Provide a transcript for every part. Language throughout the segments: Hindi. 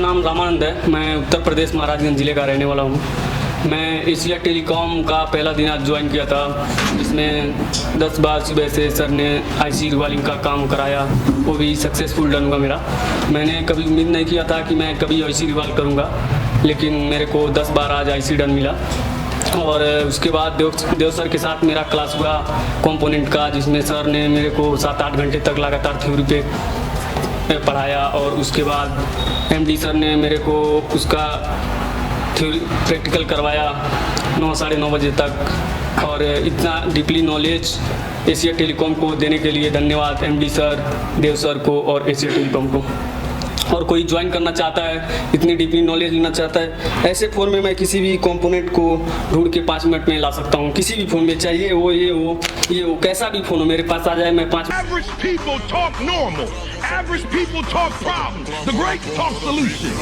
नाम रामानंद है। मैं उत्तर प्रदेश महाराजगंज ज़िले का रहने वाला हूँ। मैं एशिया टेलीकॉम का पहला दिन आज ज्वाइन किया था, जिसमें 10 बार सुबह से सर ने आईसी रिवालिंग का काम कराया, वो भी सक्सेसफुल डन हुआ मेरा। मैंने कभी उम्मीद नहीं किया था कि मैं कभी आईसी रिवाल करूँगा, लेकिन मेरे को 10 बार आज आईसी डन मिला। और उसके बाद देव सर के साथ मेरा क्लास हुआ कंपोनेंट का, जिसमें सर ने मेरे को 7-8 घंटे तक लगातार थ्योरी पे पढ़ाया। और उसके बाद एमडी सर ने मेरे को उसका थ्योरी प्रैक्टिकल करवाया 9-9:30 बजे तक। और इतना डीपली नॉलेज एशिया टेलीकॉम को देने के लिए धन्यवाद एमडी सर, देव सर को और एशिया टेलीकॉम को। और कोई ज्वाइन करना चाहता है, इतनी डीपली नॉलेज लेना चाहता है, ऐसे फ़ोन में मैं किसी भी कंपोनेंट को ढूंढ के 5 मिनट में ला सकता हूँ। किसी भी फ़ोन में, चाहे ये हो, कैसा भी फ़ोन हो मेरे पास आ जाए, मैं 5 Average people talk normal. Average people talk problems. The great talk solutions.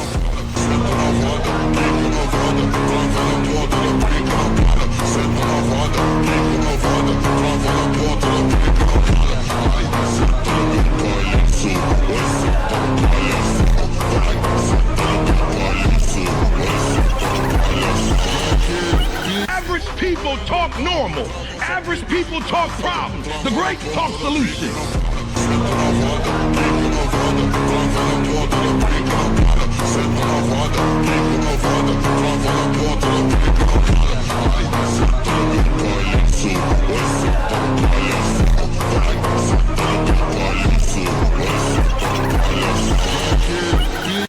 Average people talk normal. Average people talk problems. The great talk solutions. Set